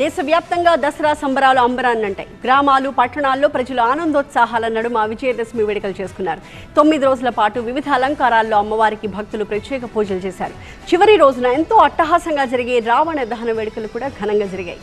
దేశవ్యాప్తంగా దసరా సంబరాలు అంబరాన్నంటాయి. గ్రామాలు పట్టణాల్లో ప్రజలు ఆనందోత్సాహాల నడుమ విజయదశమి వేడుకలు చేసుకున్నారు. 9 రోజుల పాటు వివిధ అలంకారాల్లో అమ్మవారికి భక్తులు ప్రత్యేక పూజలు చేశారు. చివరి రోజున ఎంతో అట్టహాసంగా జరిగే రావణ దహన వేడుకలు కూడా ఘనంగా జరిగాయి.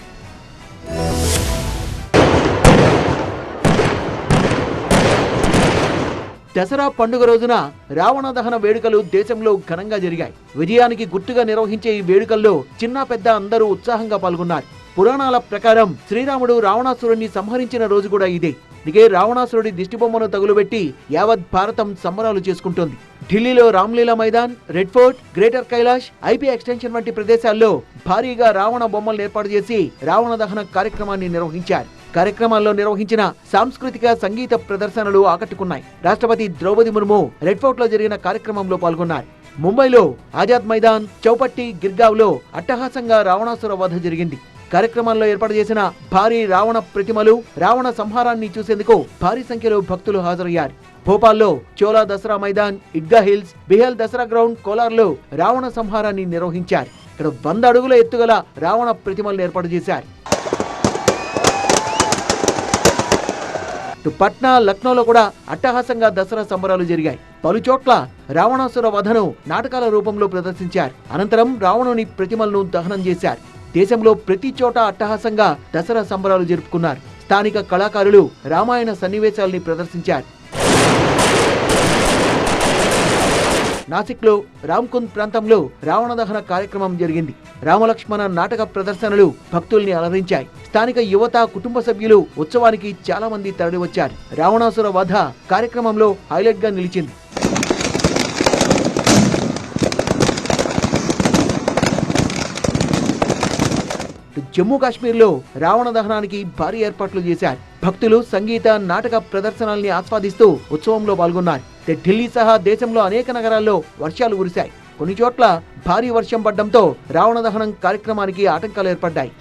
దసరా పండుగ రోజున రావణ దహన వేడుకలు దేశంలో ఘనంగా జరిగాయి. విజయానికి గుర్తుగా నిర్వహించే ఈ వేడుకల్లో చిన్న పెద్ద అందరూ ఉత్సాహంగా పాల్గొన్నారు. పురాణాల ప్రకారం శ్రీరాముడు రావణాసురుడిని సంహరించిన రోజు కూడా ఇదే. ఇదే రావణాసురుడి దిష్టిబొమ్మను తగులుబెట్టి యావత్ భారతం సంబరాలు చేసుకుంటోంది. ఢిల్లీలో Ramlila Maidan, red fort, greater Kailash, IP extension వంటి ప్రదేశాల్లో భారీగా రావణ బొమ్మలు ఏర్పాటు చేసి రావణ దహన కార్యక్రమాన్ని నిర్వహించారు. కార్యక్రమాల్లో నిర్వహించిన సాంస్కృతిక సంగీత ప్రదర్శనలు ఆకట్టుకున్నాయి. రాష్ట్రపతి ద్రౌపది ముర్ము రెడ్ ఫోర్ట్ లో జరిగిన కార్యక్రమంలో పాల్గొన్నారు. ముంబైలో ఆజాద్ మైదాన్, చౌపట్టి, గిర్గావ్లో అట్టహాసంగా రావణాసుర వధ జరిగింది. కార్యక్రమాల్లో ఏర్పాటు చేసిన భారీ రావణ ప్రతిమలు, రావణ సంహారాన్ని చూసేందుకు భారీ సంఖ్యలో భక్తులు హాజరయ్యారు. భోపాల్లో చోలా దసరా మైదాన్, ఇడ్గా హిల్స్, బిహల్ దసరా గ్రౌండ్, కోలార్లో రావణ సంహారాన్ని నిర్వహించారు. ఇక్కడ 100 అడుగుల ఎత్తుగల రావణ ప్రతిమలను ఏర్పాటు చేశారు. పట్నా, లక్నోలో కూడా అట్టహాసంగా దసరా సంబరాలు జరిగాయి. పలు చోట్ల రావణాసుర వధను నాటకాల రూపంలో ప్రదర్శించారు. అనంతరం రావణుని ప్రతిమలను దహనం చేశారు. దేశంలో ప్రతి చోట అట్టహాసంగా దసరా సంబరాలు జరుపుకున్నారు. స్థానిక కళాకారులు రామాయణ సన్నివేశాల్ని ప్రదర్శించారు. నాసిక్లో రామ్కుంద్ ప్రాంతంలో రావణ దహన కార్యక్రమం జరిగింది. రామలక్ష్మణ నాటక ప్రదర్శనలు భక్తుల్ని అలరించాయి. స్థానిక యువత, కుటుంబ సభ్యులు ఉత్సవానికి చాలా మంది తరలివచ్చారు. రావణాసుర వధ కార్యక్రమంలో హైలైట్ గా నిలిచింది. జమ్మూ కాశ్మీర్లో రావణ దహనానికి భారీ ఏర్పాట్లు చేశారు. భక్తులు సంగీత, నాటక ప్రదర్శనల్ని ఆస్వాదిస్తూ ఉత్సవంలో పాల్గొన్నారు. ఢిల్లీ సహా దేశంలో అనేక నగరాల్లో వర్షాలు కురిశాయి. కొన్ని చోట్ల భారీ వర్షం పడడంతో రావణ దహనం కార్యక్రమానికి ఆటంకాలు ఏర్పడ్డాయి.